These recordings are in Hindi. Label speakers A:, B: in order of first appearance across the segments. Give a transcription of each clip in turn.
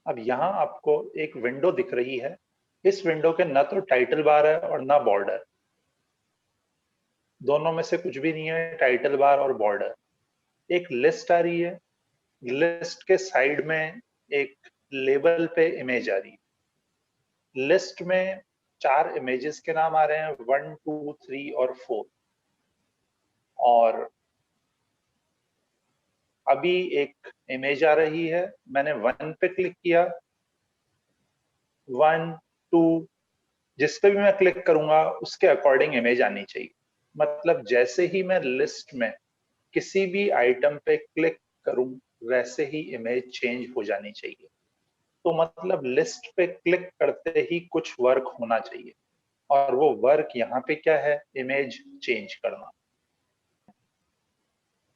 A: अब यहाँ आपको एक विंडो दिख रही है। इस विंडो के न तो टाइटल बार है और ना बॉर्डर, दोनों में से कुछ भी नहीं है, टाइटल बार और बॉर्डर। एक लिस्ट आ रही है, लिस्ट के साइड में एक लेबल पे इमेज आ रही है। लिस्ट में 4 इमेजेस के नाम आ रहे हैं, 1, 2, 3 और 4। और अभी एक इमेज आ रही है, मैंने 1 पे क्लिक किया। 1, 2, जिस पे भी मैं क्लिक करूंगा उसके अकॉर्डिंग इमेज आनी चाहिए। मतलब जैसे ही मैं लिस्ट में किसी भी आइटम पे क्लिक करूं, वैसे ही इमेज चेंज हो जानी चाहिए। तो मतलब लिस्ट पे क्लिक करते ही कुछ वर्क होना चाहिए, और वो वर्क यहाँ पे क्या है, इमेज चेंज करना।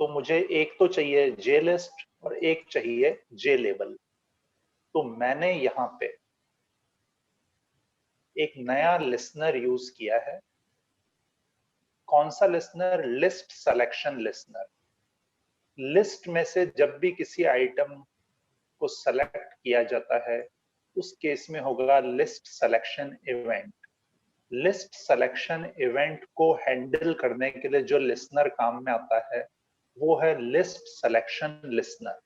A: तो मुझे एक तो चाहिए जे लिस्ट और एक चाहिए जे लेबल। तो मैंने यहाँ पे एक नया लिस्नर यूज किया है। कौन सा listener? List selection listener. List में से जब भी किसी आइटम को सेलेक्ट किया जाता है, उस केस में होगा list selection event. List selection event को हैंडल करने के लिए जो लिस्नर काम में आता है, वो है लिस्ट सिलेक्शन लिस्नर।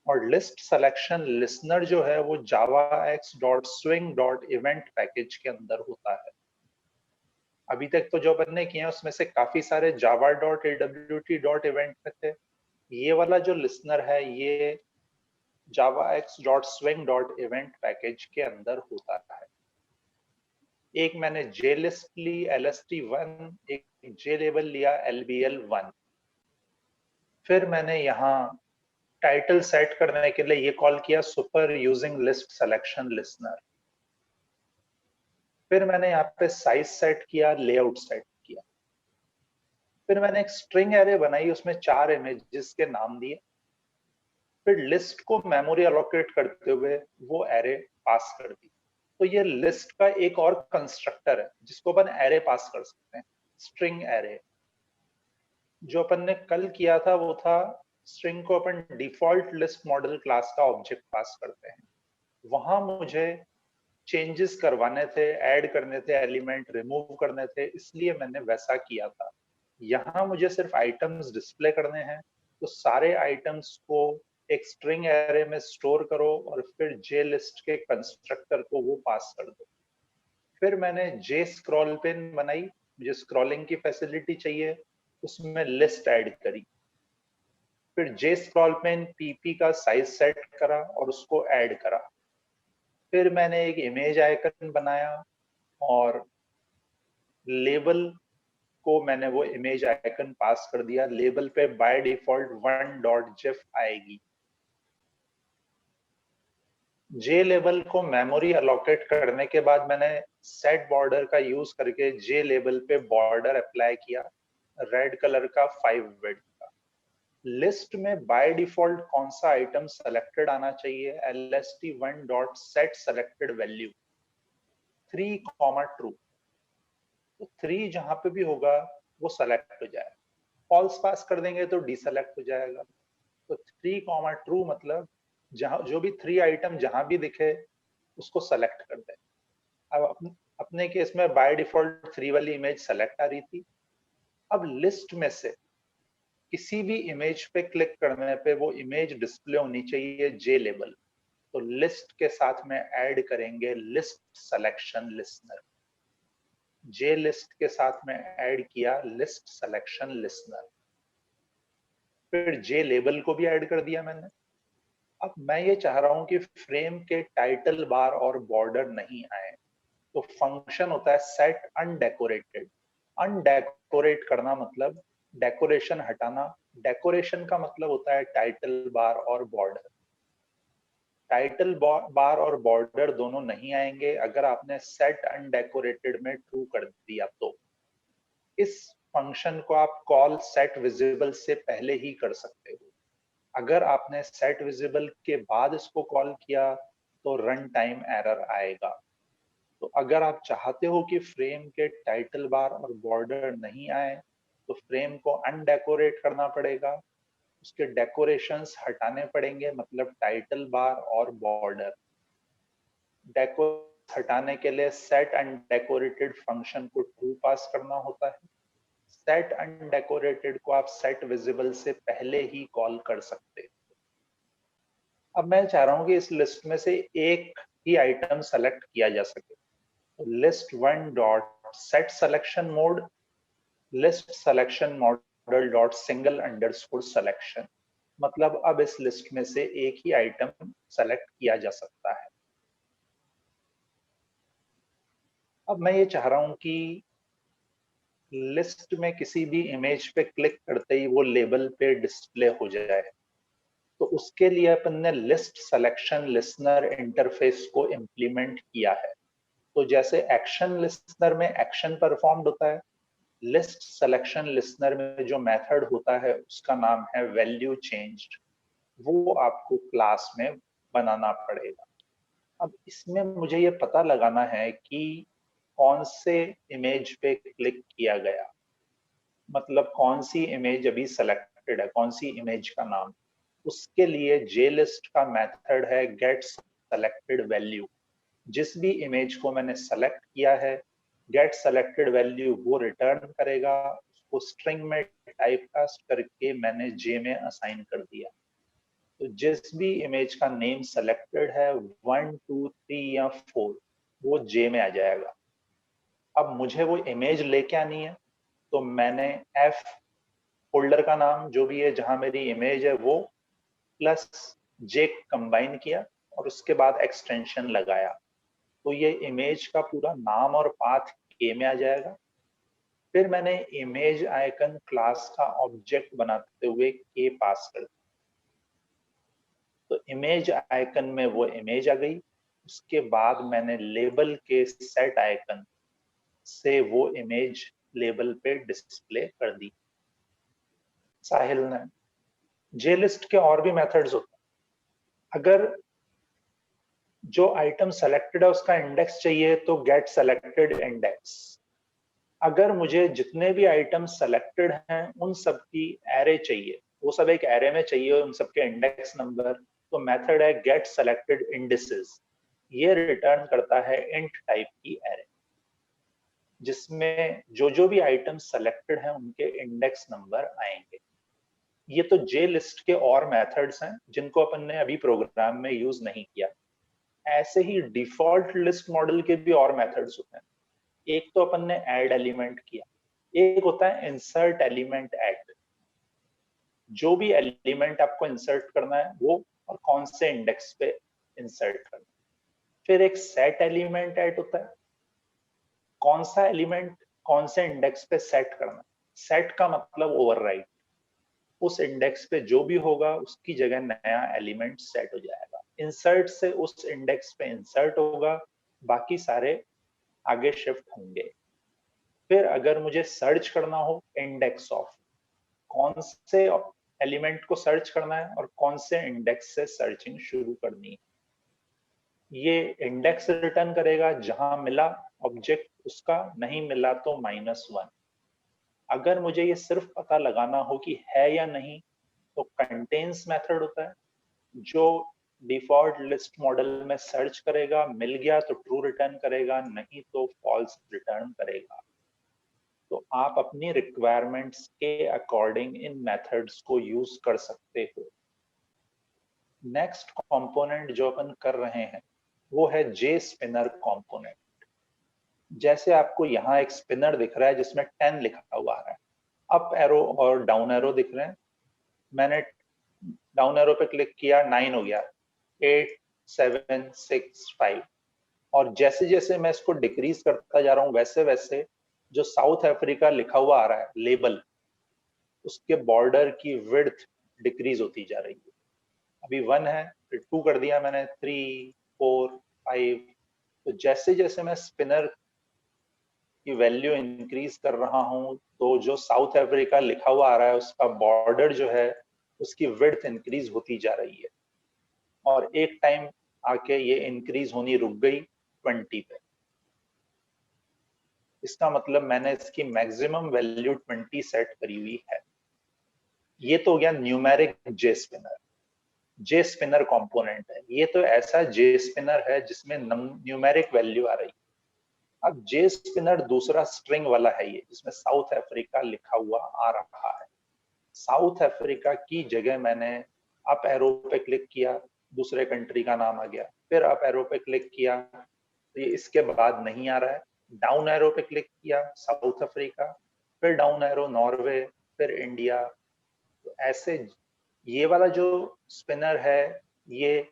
A: और लिस्ट सिलेक्शन लिस्नर जो है वो javax.swing.event पैकेज के अंदर होता है। अभी तक तो जो अपन ने किए हैं उसमें से काफी सारे java.awt.event में थे। ये वाला जो लिस्नर है ये javax.swing.event पैकेज के अंदर होता है। एक मैंने JList ली LST1, एक JLabel लिया LBL1। फिर मैंने यहाँ टाइटल सेट करने के लिए ये कॉल किया super using list selection listener. फिर मैंने यहाँ पे साइज सेट किया, लेआउट सेट किया। फिर मैंने एक स्ट्रिंग एरे बनाई, उसमें 4 इमेजेस के नाम दिए। फिर लिस्ट को मेमोरी अलोकेट करते हुए वो एरे पास कर दी। तो ये लिस्ट का एक और कंस्ट्रक्टर है जिसको अपन एरे पास कर सकते हैं, स्ट्रिंग एरे। जो अपन ने कल किया था वो था स्ट्रिंग को अपन डिफॉल्ट लिस्ट मॉडल क्लास का ऑब्जेक्ट पास करते हैं। वहां मुझे चेंजेस करवाने थे, ऐड करने थे एलिमेंट, रिमूव करने थे, इसलिए मैंने वैसा किया था। यहाँ मुझे सिर्फ आइटम्स डिस्प्ले करने हैं, तो सारे आइटम्स को एक स्ट्रिंग एरे में स्टोर करो और फिर जे लिस्ट के कंस्ट्रक्टर को वो पास कर दो। फिर मैंने जे स्क्रॉल पिन बनाई, मुझे स्क्रॉलिंग की फैसिलिटी चाहिए, उसमें लिस्ट ऐड करी। फिर जे स्क्रॉल पिन पीपी का साइज सेट करा और उसको ऐड करा। फिर मैंने एक इमेज आइकन बनाया और लेबल को मैंने वो इमेज आइकन पास कर दिया। लेबल पे बाय डिफॉल्ट 1.gif आएगी। जे लेबल को मेमोरी अलोकेट करने के बाद मैंने सेट बॉर्डर का यूज करके जे लेबल पे बॉर्डर अप्लाई किया, रेड कलर का 5 विड्थ का। लिस्ट में बाय डिफॉल्ट कौन सा आइटम सेलेक्टेड आना चाहिए? lst1.setSelectedValue 3, true. तो 3 जहां पे भी होगा वो सेलेक्ट हो जाएगा। फॉल्स पास कर देंगे तो डीसेलेक्ट हो जाएगा। तो 3, ट्रू मतलब जहां जो भी 3 आइटम जहां भी दिखे उसको सेलेक्ट कर दे। अब अपने केस में बाय डिफॉल्ट 3 वाली इमेज सेलेक्ट आ रही थी। अब लिस्ट में से किसी भी इमेज पे क्लिक करने पे वो इमेज डिस्प्ले होनी चाहिए जे लेबल। तो लिस्ट के साथ में ऐड करेंगे लिस्ट सिलेक्शन लिस्नर। जे लिस्ट के साथ में ऐड किया लिस्ट सिलेक्शन लिस्नर। फिर जे लेबल को भी ऐड कर दिया मैंने। अब मैं ये चाह रहा हूं कि फ्रेम के टाइटल बार और बॉर्डर नहीं आए, तो फंक्शन होता है सेट अनडेकोरेटेड। अनडेकोरेट करना मतलब डेकोरेशन हटाना। डेकोरेशन का मतलब होता है टाइटल बार और बॉर्डर। टाइटल बार और बॉर्डर दोनों नहीं आएंगे अगर आपने सेट अनडेकोरेटेड में ट्रू कर दिया। तो इस फंक्शन को आप कॉल सेट विजिबल से पहले ही कर सकते हो। अगर आपने सेट विजिबल के बाद इसको कॉल किया तो रन टाइम एरर आएगा। तो अगर आप चाहते हो कि फ्रेम के टाइटल बार और बॉर्डर नहीं आए, तो फ्रेम को अनडेकोरेट करना पड़ेगा, उसके डेकोरेशंस हटाने पड़ेंगे, मतलब टाइटल बार और बॉर्डर। डेको हटाने के लिए सेट अनडेकोरेटेड फंक्शन को ट्रू पास करना होता है। सेट अनडेकोरेटेड को आप सेट विजिबल से पहले ही कॉल कर सकते हैं। अब मैं चाह रहा हूं कि इस लिस्ट में से एक ही आइटम सेलेक्ट किया जा सके। List one dot set selection mode list selection model dot single underscore selection, मतलब अब इस लिस्ट में से एक ही आइटम सेलेक्ट किया जा सकता है। अब मैं ये चाह रहा हूं कि लिस्ट में किसी भी इमेज पे क्लिक करते ही वो लेबल पे डिस्प्ले हो जाए, तो उसके लिए अपन ने लिस्ट सिलेक्शन लिसनर इंटरफेस को इम्प्लीमेंट किया है। तो जैसे एक्शन लिसनर में एक्शन परफॉर्म्ड होता है, लिस्ट सिलेक्शन लिसनर में जो मेथड होता है उसका नाम है वैल्यू चेंज्ड, वो आपको क्लास में बनाना पड़ेगा। अब इसमें मुझे ये पता लगाना है कि कौन से इमेज पे क्लिक किया गया, मतलब कौन सी इमेज अभी सेलेक्टेड है, कौन सी इमेज का नाम। उसके लिए JList का मेथड है गेट सेलेक्टेड वैल्यू। जिस भी इमेज को मैंने सेलेक्ट किया है, गेट सेलेक्टेड वैल्यू वो रिटर्न करेगा। उसको स्ट्रिंग में टाइप कास्ट करके मैंने J में असाइन कर दिया। तो जिस भी इमेज का नेम सेलेक्टेड है 1 2 3 या 4 वो J में आ जाएगा। अब मुझे वो इमेज लेके आनी है, तो मैंने F फोल्डर का नाम जो भी है जहां मेरी इमेज है वो प्लस J कंबाइन किया और उसके बाद एक्सटेंशन लगाया, तो ये इमेज का पूरा नाम और पाथ K में आ जाएगा। फिर मैंने इमेज आइकन क्लास का ऑब्जेक्ट बनाते हुए K पास कर दिया, तो इमेज आइकन में वो इमेज आ गई। उसके बाद मैंने लेबल के सेट आइकन से वो इमेज लेबल पे डिस्प्ले कर दी। साहिल ने JList के और भी मेथड्स होते हैं। अगर जो आइटम सेलेक्टेड है उसका इंडेक्स चाहिए तो गेट सेलेक्टेड इंडेक्स। अगर मुझे जितने भी आइटम सेलेक्टेड हैं उन सब की एरे चाहिए, वो सब एक एरे में चाहिए, उन सब के इंडेक्स नंबर, तो मेथड है गेट सेलेक्टेड इंडिसेस। ये रिटर्न करता है इंट टाइप की एरे जिसमें जो भी आइटम सेलेक्टेड हैं उनके इंडेक्स नंबर आएंगे। ये तो JList के और मेथड्स हैं जिनको अपन ने अभी प्रोग्राम में यूज नहीं किया। ऐसे ही डिफॉल्ट लिस्ट मॉडल के भी और मेथड्स होते हैं। एक तो अपन ने ऐड एलिमेंट किया, एक होता है इंसर्ट एलिमेंट ऐड। जो भी एलिमेंट आपको इंसर्ट करना है वो और कौन से इंडेक्स पे इंसर्ट करना है। फिर एक सेट एलिमेंट ऐड होता है, कौन सा एलिमेंट कौन से इंडेक्स पे सेट करना है। सेट का मतलब ओवरराइट, उस इंडेक्स पे जो भी होगा उसकी जगह नया एलिमेंट सेट हो जाएगा। इंसर्ट से उस इंडेक्स पे इंसर्ट होगा, बाकी सारे आगे शिफ्ट होंगे। फिर अगर मुझे सर्च करना हो इंडेक्स ऑफ, कौन से एलिमेंट को सर्च करना है और कौन से इंडेक्स से सर्चिंग शुरू करनी है, ये इंडेक्स रिटर्न करेगा, जहां मिला ऑब्जेक्ट उसका, नहीं मिला तो -1। अगर मुझे ये सिर्फ पता लगाना हो कि है या नहीं तो कंटेन्स मेथड होता है जो डिफॉल्ट लिस्ट मॉडल में सर्च करेगा, मिल गया तो ट्रू रिटर्न करेगा, नहीं तो फॉल्स रिटर्न करेगा। तो आप अपनी रिक्वायरमेंट्स के अकॉर्डिंग इन मेथड्स को यूज कर सकते हो। नेक्स्ट कंपोनेंट जो अपन कर रहे हैं वो है JSpinner कंपोनेंट। जैसे आपको यहाँ एक स्पिनर दिख रहा है जिसमें 10 लिखा हुआ आ रहा है, अप एरो और डाउन एरो दिख रहे हैं। मैंने डाउन एरो पे क्लिक किया, 9 हो गया, 8 7 6 5। और जैसे जैसे मैं इसको डिक्रीज करता जा रहा हूँ वैसे वैसे जो साउथ अफ्रीका लिखा हुआ आ रहा है लेबल, उसके बॉर्डर की विड्थ डिक्रीज होती जा रही है। अभी 1 है, फिर 2 कर दिया मैंने, 3 4 5। तो जैसे जैसे मैं स्पिनर की वैल्यू इंक्रीज कर रहा हूं तो जो साउथ अफ्रीका लिखा हुआ आ रहा है उसका बॉर्डर जो है उसकी विड्थ इंक्रीज होती जा रही है, और एक टाइम आके ये इंक्रीज होनी रुक गई 20 पे। इसका मतलब मैंने इसकी मैक्सिमम वैल्यू 20 सेट करी हुई है। ये तो हो गया न्यूमेरिक JSpinner। जे स्पिनर कंपोनेंट है। ये तो ऐसा जे स्पिनर है जिसमें न्यूमेरिक वैल्यू आ रही है। अब जे स्पिनर दूसरा स्ट्रिंग वाला है ये, जिसमें साउथ अफ्रीका लिखा हुआ आ रहा है। साउथ अफ्रीका की जगह मैंने अप एरो पे क्लिक किया, दूसरे कंट्री का नाम आ गया। फिर अप एरो पे क्लिक किया तो ये इसके बाद नहीं आ रहा है। डाउन एरो पे क्लिक किया, साउथ अफ्रीका, फिर डाउन एरो नॉर्वे, फिर इंडिया। तो ऐसे ये वाला जो स्पिनर है, ये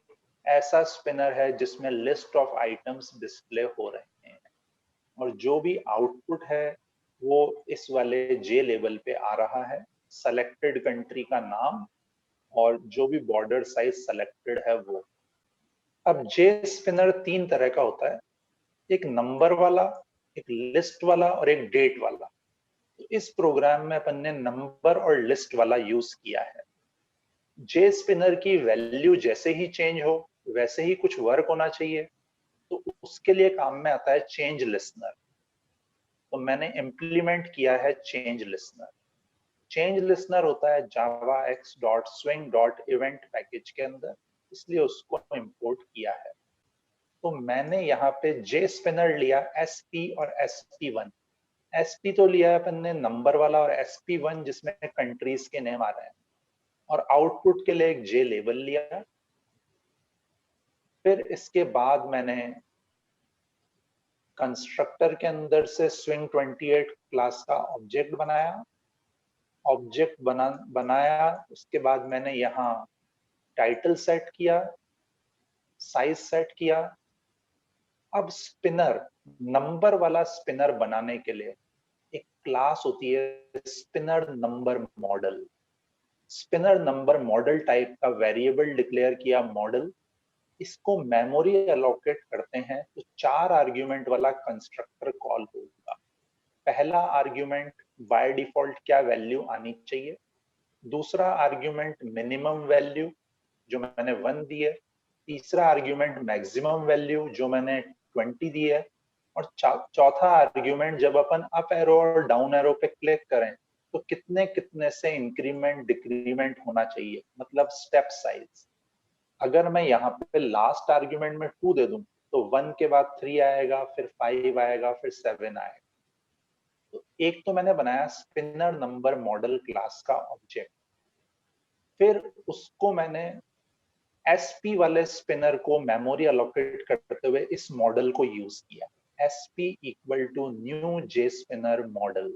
A: ऐसा स्पिनर है जिसमें लिस्ट ऑफ आइटम्स डिस्प्ले हो रहे हैं, और जो भी आउटपुट है वो इस वाले जे लेवल पे आ रहा है, सेलेक्टेड कंट्री का नाम और जो भी बॉर्डर साइज सेलेक्टेड है वो। अब जे स्पिनर तीन तरह का होता है, एक नंबर वाला, एक लिस्ट वाला और एक डेट वाला। तो इस प्रोग्राम में अपन ने नंबर और लिस्ट वाला यूज किया है। जे स्पिनर की वैल्यू जैसे ही चेंज हो वैसे ही कुछ वर्क होना चाहिए, तो उसके लिए काम में आता है चेंज लिसनर। तो मैंने इम्प्लीमेंट किया है चेंज लिसनर। चेंज लिसनर होता है javax.swing.event पैकेज के अंदर, इसलिए उसको इंपोर्ट किया है। तो मैंने यहाँ पे जे स्पिनर लिया SP और SP1। SP तो लिया है अपन ने नंबर वाला, और SP1 जिसमें कंट्रीज के नेम आ रहे हैं, और आउटपुट के लिए एक जे लेबल लिया। फिर इसके बाद मैंने कंस्ट्रक्टर के अंदर से swing 28 क्लास का ऑब्जेक्ट बनाया। बनाया उसके बाद मैंने यहाँ टाइटल सेट किया, साइज सेट किया। अब स्पिनर, नंबर वाला स्पिनर बनाने के लिए एक क्लास होती है spinner number model. Spinner number model type का वेरिएबल डिक्लेयर किया मॉडल, इसको मेमोरी एलोकेट करते हैं तो 4 आर्ग्यूमेंट वाला कंस्ट्रक्टर कॉल होगा। पहला आर्ग्यूमेंट बाय डिफॉल्ट क्या वैल्यू आनी चाहिए, दूसरा आर्ग्यूमेंट मिनिमम वैल्यू जो मैंने 1 दी है, तीसरा आर्ग्यूमेंट मैक्सिमम वैल्यू जो मैंने 20 दी है, और चौथा आर्ग्यूमेंट जब अपन अप एरो और डाउन एरो पे क्लिक करें तो कितने कितने से इंक्रीमेंट डिक्रीमेंट होना चाहिए, मतलब स्टेप साइज। अगर मैं यहाँ पे लास्ट आर्ग्यूमेंट में 2 दे दूं तो 1 के बाद 3 आएगा, फिर 5 आएगा, फिर 7 आएगा। तो एक तो मैंने बनाया स्पिनर नंबर मॉडल क्लास का ऑब्जेक्ट। फिर उसको मैंने SP वाले स्पिनर को मेमोरी अलोकेट करते हुए इस मॉडल को यूज किया, SP equal to new J spinner model.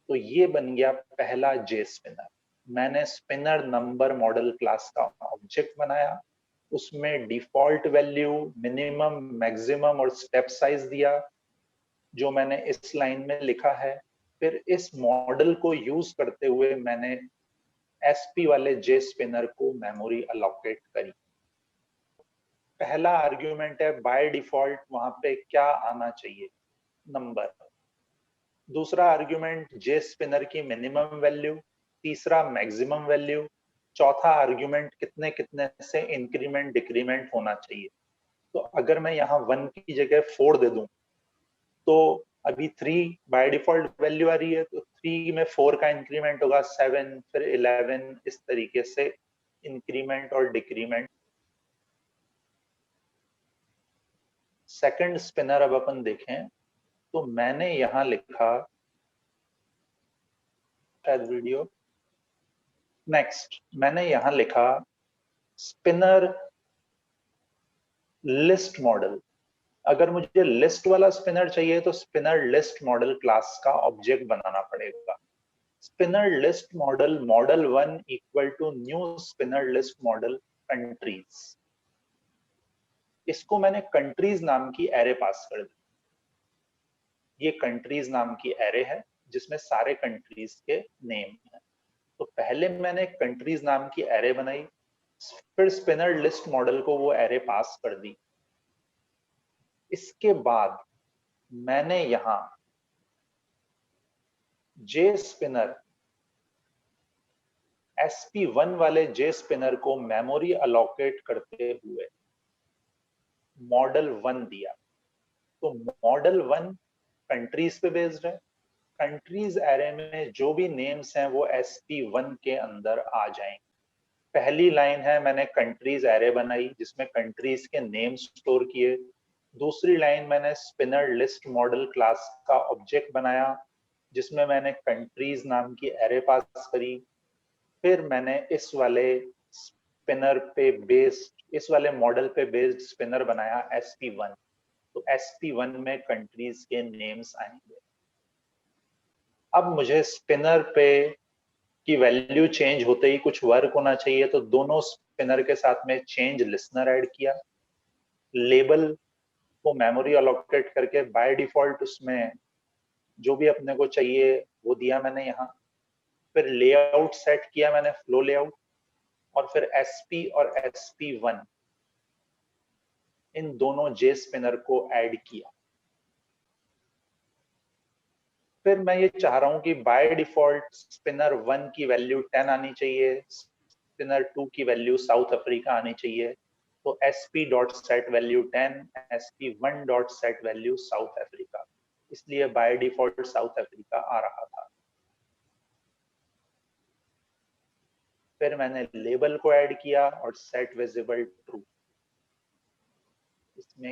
A: तो ये बन गया पहला जे स्पिनर। मैंने स्पिनर नंबर मॉडल क्लास का ऑब्जेक्ट बनाया, उसमें डिफॉल्ट वैल्यू, मिनिमम, मैक्सिमम और स्टेप साइज दिया जो मैंने इस लाइन में लिखा है। फिर इस मॉडल को यूज करते हुए मैंने SP वाले जे स्पिनर को मेमोरी अलोकेट करी। पहला आर्ग्यूमेंट है बाय डिफॉल्ट वहां पे क्या आना चाहिए, नंबर। दूसरा आर्ग्यूमेंट जे स्पिनर की मिनिमम वैल्यू, तीसरा मैक्सिमम वैल्यू, चौथा आर्ग्यूमेंट कितने कितने से इंक्रीमेंट डिक्रीमेंट होना चाहिए। तो अगर मैं यहाँ 1 की जगह 4 दे दूं तो अभी 3 बाय डिफॉल्ट वैल्यू आ रही है, तो 3 में 4 का इंक्रीमेंट होगा 7, फिर 11, इस तरीके से इंक्रीमेंट और डिक्रीमेंट। सेकंड स्पिनर अब अपन देखें तो मैंने यहां लिखा, शायद वीडियो, नेक्स्ट मैंने यहां लिखा स्पिनर लिस्ट मॉडल। अगर मुझे लिस्ट वाला स्पिनर चाहिए तो स्पिनर लिस्ट मॉडल क्लास का ऑब्जेक्ट बनाना पड़ेगा। Spinner list model model 1 equal to new spinner list model countries. इसको मैंने कंट्रीज नाम की एरे पास कर दी। ये कंट्रीज नाम की एरे है जिसमें सारे कंट्रीज के नेम है। तो पहले मैंने कंट्रीज नाम की एरे बनाई, फिर स्पिनर लिस्ट मॉडल को वो एरे पास कर दी। इसके बाद मैंने यहां जे स्पिनर, SP1 वाले जे स्पिनर को मेमोरी अलोकेट करते हुए मॉडल 1 दिया। तो मॉडल 1 कंट्रीज पे बेस्ड है। कंट्रीज एरे में जो भी नेम्स हैं वो SP1 के अंदर आ जाएंगे। पहली लाइन है मैंने कंट्रीज एरे बनाई जिसमें कंट्रीज के नेम स्टोर किए। दूसरी लाइन मैंने स्पिनर लिस्ट मॉडल क्लास का ऑब्जेक्ट बनाया जिसमें मैंने कंट्रीज नाम की एरे पास करी। फिर मैंने इस वाले स्पिनर पे बेस्ड, इस वाले मॉडल पे बेस्ड स्पिनर बनाया SP1। तो SP1 में कंट्रीज के नेम्स आएंगे। अब मुझे स्पिनर पे की वैल्यू चेंज होते ही कुछ वर्क होना चाहिए, तो दोनों स्पिनर के साथ में चेंज लिसनर ऐड किया। लेबल को मेमोरी अलोकेट करके बाय डिफॉल्ट उसमें जो भी अपने को चाहिए वो दिया मैंने यहाँ। फिर लेआउट सेट किया मैंने, फ्लो लेआउट, और फिर SP और SP1 इन दोनों जे स्पिनर को ऐड किया। फिर मैं ये चाह रहा हूं कि बाय डिफॉल्ट स्पिनर 1 की वैल्यू 10 आनी चाहिए, स्पिनर 2 की वैल्यू साउथ अफ्रीका आनी चाहिए। तो SP.set value 10, SP1.set value south Africa, इसलिए बाय डिफॉल्ट साउथ अफ्रीका आ रहा था। फिर मैंने लेबल को ऐड किया और सेट विजिबल ट्रू। इसमें